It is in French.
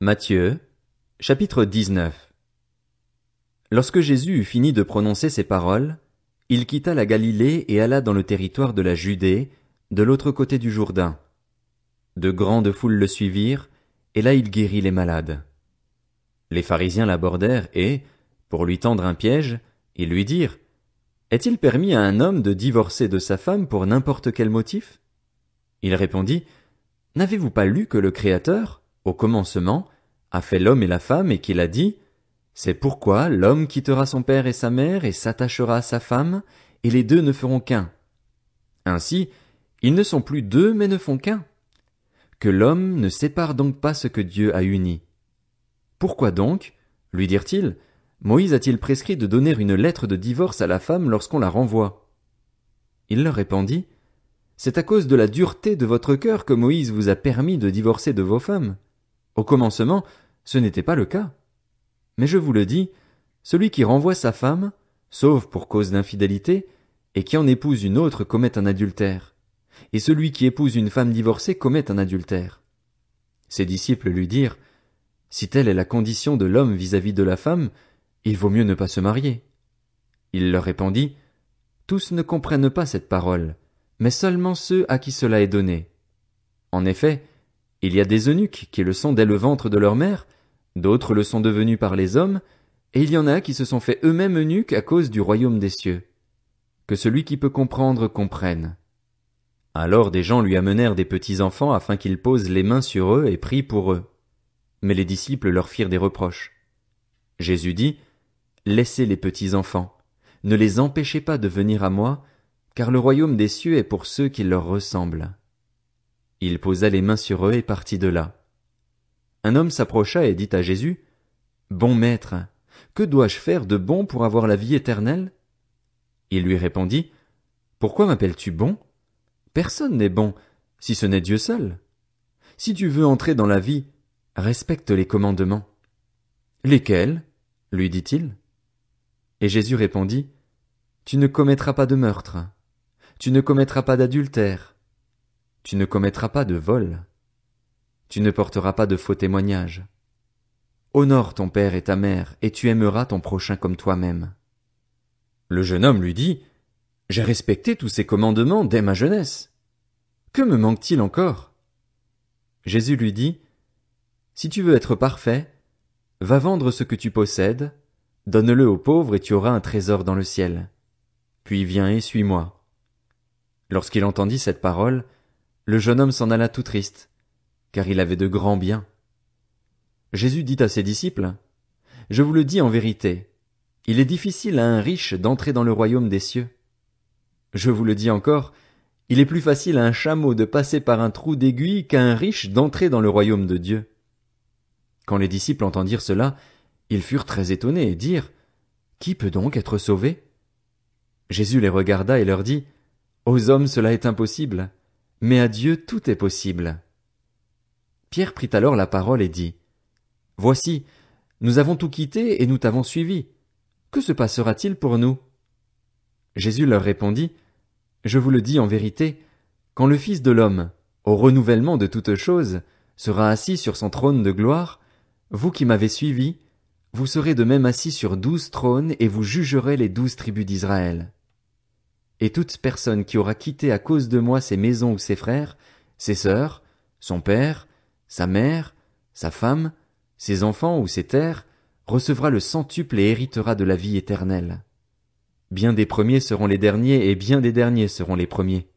Matthieu, chapitre 19. Lorsque Jésus eut fini de prononcer ces paroles, il quitta la Galilée et alla dans le territoire de la Judée, de l'autre côté du Jourdain. De grandes foules le suivirent, et là il guérit les malades. Les pharisiens l'abordèrent et, pour lui tendre un piège, ils lui dirent: Est-il permis à un homme de divorcer de sa femme pour n'importe quel motif? Il répondit: N'avez-vous pas lu que le Créateur, au commencement, a fait l'homme et la femme et qu'il a dit: C'est pourquoi l'homme quittera son père et sa mère et s'attachera à sa femme, et les deux ne feront qu'un. Ainsi, ils ne sont plus deux mais ne font qu'un. Que l'homme ne sépare donc pas ce que Dieu a uni. Pourquoi donc, lui dirent-ils, Moïse a-t-il prescrit de donner une lettre de divorce à la femme lorsqu'on la renvoie? Il leur répondit: C'est à cause de la dureté de votre cœur que Moïse vous a permis de divorcer de vos femmes. Au commencement, ce n'était pas le cas. Mais je vous le dis, celui qui renvoie sa femme, sauf pour cause d'infidélité, et qui en épouse une autre commet un adultère. Et celui qui épouse une femme divorcée commet un adultère. Ses disciples lui dirent: Si telle est la condition de l'homme vis-à-vis de la femme, il vaut mieux ne pas se marier. Il leur répondit: Tous ne comprennent pas cette parole, mais seulement ceux à qui cela est donné. En effet, il y a des eunuques qui le sont dès le ventre de leur mère, d'autres le sont devenus par les hommes, et il y en a qui se sont fait eux-mêmes eunuques à cause du royaume des cieux. Que celui qui peut comprendre comprenne. Alors des gens lui amenèrent des petits enfants afin qu'il pose les mains sur eux et prie pour eux. Mais les disciples leur firent des reproches. Jésus dit: Laissez les petits enfants, ne les empêchez pas de venir à moi, car le royaume des cieux est pour ceux qui leur ressemblent. Il posa les mains sur eux et partit de là. Un homme s'approcha et dit à Jésus: Bon maître, que dois-je faire de bon pour avoir la vie éternelle? Il lui répondit: Pourquoi m'appelles-tu bon? Personne n'est bon, si ce n'est Dieu seul. Si tu veux entrer dans la vie, respecte les commandements. Lesquels? Lui dit-il. Et Jésus répondit: Tu ne commettras pas de meurtre. Tu ne commettras pas d'adultère. Tu ne commettras pas de vol. Tu ne porteras pas de faux témoignages. Honore ton père et ta mère, et tu aimeras ton prochain comme toi-même. Le jeune homme lui dit: J'ai respecté tous ces commandements dès ma jeunesse. Que me manque-t-il encore? Jésus lui dit: Si tu veux être parfait, va vendre ce que tu possèdes, donne-le aux pauvres et tu auras un trésor dans le ciel. Puis viens et suis-moi. Lorsqu'il entendit cette parole, le jeune homme s'en alla tout triste, car il avait de grands biens. Jésus dit à ses disciples: Je vous le dis en vérité, il est difficile à un riche d'entrer dans le royaume des cieux. Je vous le dis encore, il est plus facile à un chameau de passer par un trou d'aiguille qu'à un riche d'entrer dans le royaume de Dieu. Quand les disciples entendirent cela, ils furent très étonnés et dirent: Qui peut donc être sauvé? Jésus les regarda et leur dit: Aux hommes cela est impossible, mais à Dieu tout est possible. Pierre prit alors la parole et dit: Voici, nous avons tout quitté et nous t'avons suivi. Que se passera-t-il pour nous? Jésus leur répondit: Je vous le dis en vérité, quand le Fils de l'homme, au renouvellement de toutes choses, sera assis sur son trône de gloire, vous qui m'avez suivi, vous serez de même assis sur 12 trônes et vous jugerez les 12 tribus d'Israël. Et toute personne qui aura quitté à cause de moi ses maisons ou ses frères, ses sœurs, son père, sa mère, sa femme, ses enfants ou ses terres, recevra le centuple et héritera de la vie éternelle. Bien des premiers seront les derniers et bien des derniers seront les premiers.